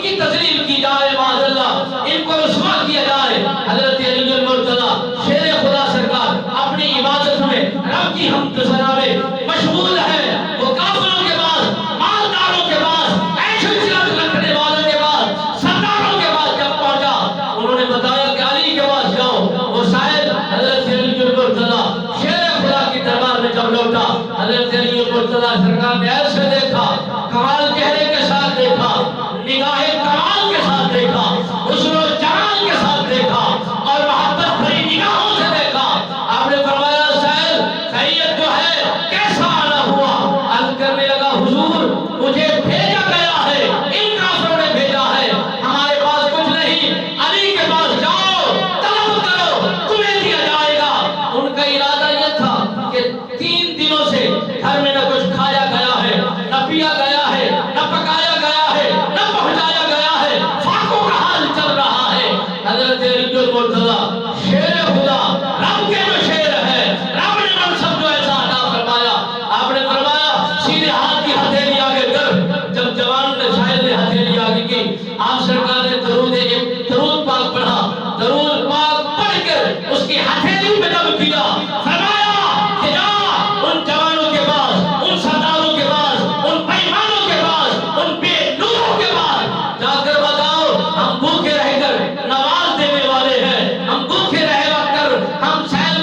کی تذلیل کی جائے، معاذاللہ ان کو رسوا کیا جائے۔ حضرت علی المرتضی شیر خدا سرکار اپنی عبادت میں رب کی حمد ثنا میں مشغول ہے۔ وہ کافروں کے پاس، مالداروں کے پاس، عیش و عشرت رکھنے والوں کے پاس، سرداروں کے پاس جب پہنچا، انہوں نے بتایا کہ علی کے پاس جاؤ۔ وہ شاید حضرت علی المرتضی شیر خدا کی دربار میں جب لوٹا، حضرت علی المرتضی سرکار نے ایسے دیکھا، کمال چہرے کے ساتھ دیکھا، نگاہ کمال کے ساتھ دیکھا، حسن و جمال کے ساتھ دیکھا اور محبت بھری نگاہوں سے دیکھا۔ آپ نے فرمایا سائل خیریت جو ہے کیسا آنا ہوا؟ عرض کرنے لگا حضور مجھے بھیجا گیا ہے، ان کافروں نے بھیجا ہے، ہمارے پاس کچھ نہیں، علی کے پاس جاؤ طلب کرو تمہیں دیا جائے گا۔ ان کا ارادہ یہ تھا کہ 3 دنوں سے گھر میں نہ کچھ کھایا گیا ہے، نہ پیا گیا ہے، نہ پکایا گیا ہے، نہ پہنچایا گیا ہے، فاقوں کا حال چل رہا ہے۔ حضرت علی المرتضی شیر خدا، رب کے جو شیر ہے، رب نے منصب جو ایسا عطا فرمایا، آپ نے فرمایا سیدھے ہاتھ کی ہتھیلی آگے کر۔ جب جوان نے شاعر نے ہتھیلی آگے کی، آپ سرکار نے درود پاک پڑھا، درود پاک پڑھ کر اس کی ہتھیلی پہ دم کیا، فرمایا کہ جا ان جوانوں کے پاس، ان سرداروں کے پاس، ان بےایمانوں کے پاس، ان بے نوروں کے پاس جا کر بتاؤ ہم بھوکے رہ کر نواز دینے والے ہیں، ہم بھوکے رہ کر ہم سیل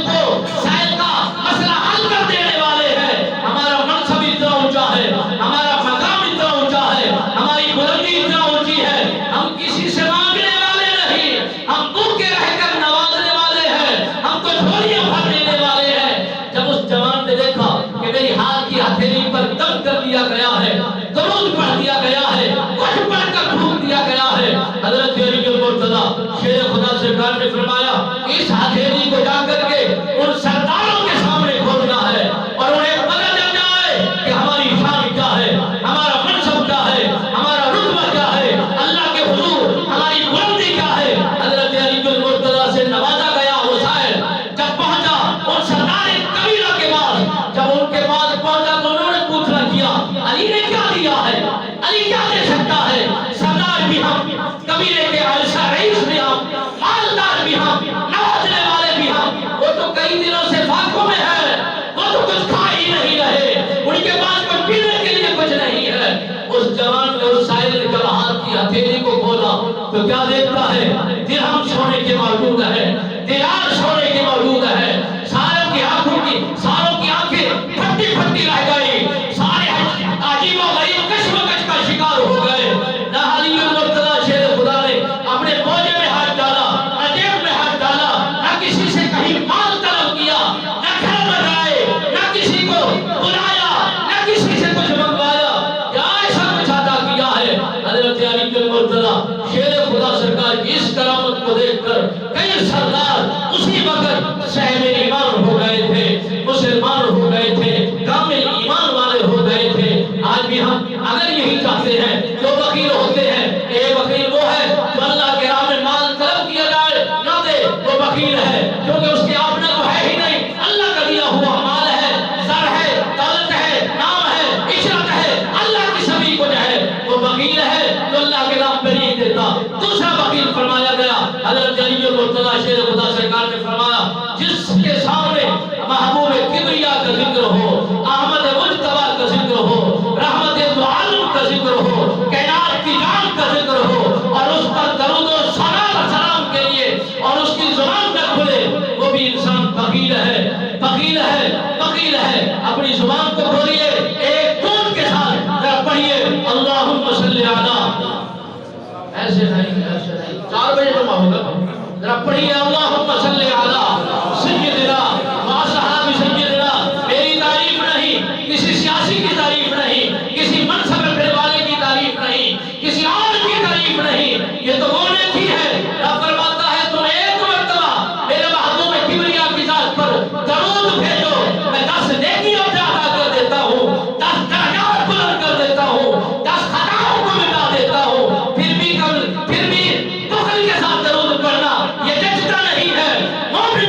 کا مسئلہ حل کر دینے والے ہیں۔ ہمارا منصب اتنا اونچا ہے، ہمارا مقام اتنا اونچا ہے، ہماری بلندی اتنا اونچی ہے، ہم کسی سے مانگنے والے نہیں، ہم بھوکے رہ کر نوازنے والے ہیں، ہم تو جھولیاں بھر دینے والے ہیں۔ جب اس جوان نے دیکھا کہ میری ہاتھ کی ہتھیلی پر دم کر دیا گیا ہے، درود پڑھ دیا گیا ہے، کچھ پڑھ کر پھونک دیا گیا ہے، حضرت علی المرتضی شیر خدا سرکار نے فرمایا اس ہتھیلی کو جا کر کے ان سرداروں کے سامنے کھولنا ہے اور انہیں پتہ چل جائے کہ ہماری شان کیا ہے، ہمارا منصب کیا ہے، ہمارا رتبہ کیا ہے، اللہ کے حضور ہماری بلندی کیا ہے۔ حضرت علی المرتضی سے نوازا گیا وہ شاعر جب پہنچا ان سردار قبیلہ کے پاس، جب ان کے پاس پہنچا تو انہوں نے پوچھنا کیا علی نے کیا دیا ہے، علی کیا دے سکتا ہے؟ سردار بھی ہم، قبیلے کے عائشہ رئیس بھی ہم، مالدار بھی ہم، نوازنے والے بھی ہم، وہ تو کئی دنوں سے فاقوں میں ہے، وہ تو کچھ کھا ہی نہیں رہے، ان کے پاس کچھ پینے کے لیے کچھ نہیں ہے۔ اس جوان نے اس شاعر نے جب ہاتھ کی ہتھیلی کو کھولا تو کیا دیکھتا ہے؟ درہم سونے کے موجود ہے، دینار سونے کے موجود ہے، ساروں کی آنکھیں پھٹی پھٹی رہ گئی، سارے عجیب و غریب کشمکش کا شکار ہو گئے۔ نہ علی المرتضی شیر خدا نے اپنے موجے میں ہاتھ ڈالا، نہ جیب میں ہاتھ ڈالا، نہ کسی سے کہیں مال طلب کیا، نہ گھر میں گئے، نہ کسی کو بلایا، نہ کسی سے کچھ منگوایا، کیا ایسا کچھ عطا کیا ہے؟ حضرت علی المرتضی شیر خدا سرکار کی اس کرامت کو دیکھ کر کئی سردار اسی وقت صاحب ایمان ہو گئے تھے، مسلمان ہو گئے تھے، کامل ایمان والے ہو گئے تھے۔ آج بھی ہم اگر یہی چاہتے ہیں، جو بخیل ہوتے ہیں، ایک بخیل وہ ہے جو اللہ کے راہ میں مال طلب کیا جائے نہ دے، وہ بخیل ہے کیونکہ اس کے اپنا تو ہے ہی نہیں، اللہ کا دیا ہوا مال ہے، زر ہے، دولت ہے، نام ہے، عشرت ہے، اللہ کی سبھی کو ہے، وہ بخیل ہے جو اللہ کے نام پہ نہیں دیتا۔ دوسرا بخیل فرمایا گیا، حضرت علی المرتضی شیر خدا سرکار نے فرمایا جس کے سامنے محبوب کبریا کا ذکر ہو، احمد مجتبی کا ذکر ہو، رحمت دو عالم کا ذکر ہو، کائنات کی جان کا ذکر ہو اور اس پر درود و سلام کے لیے اور اس کی زبان نہ کھلے، وہ بھی انسان بخیل ہے، بخیل ہے، بخیل ہے۔ اپنی زبان کو کھولیے، ایک ٹون کے ساتھ ذرا پڑھیے اللہم صلی علی، ایسے نہیں 4 بجے جمع ہوگا، ذرا پڑھیے اللہم صلی علی سیدنا و اصحاب سیدنا۔ میری تعریف نہیں، کسی سیاسی کی تعریف نہیں، کسی منصب رکھنے والے کی تعریف نہیں، کسی اور کی تعریف نہیں، یہ تو وہ نیکی ہے۔ رب فرماتا ہے تم ایک مرتبہ میرے محبوب کبریا کی ذات پر درود بھیجو، میں 10 نیکیوں سے عطا کر دیتا ہوں، 10 درجات بلند کر دیتا ہوں، 10 خطاؤں کو مٹا دیتا ہوں۔ پھر بھی بخل کے ساتھ درود پڑھنا یہ جچتا نہیں ہے۔ مومن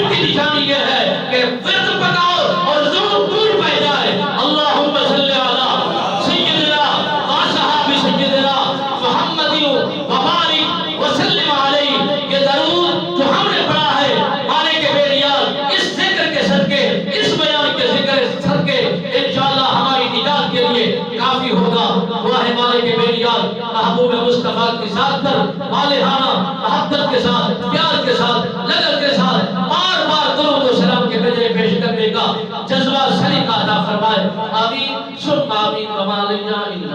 مصطفیٰ کی ذات پر والہانہ محبت کے ساتھ پیار کے ساتھ لگن کے ساتھ بار بار درود و سلام کے بجائے پیش کرنے کا جذبہ سلیقہ عطا فرمائے آمین ثم آمین وما علینا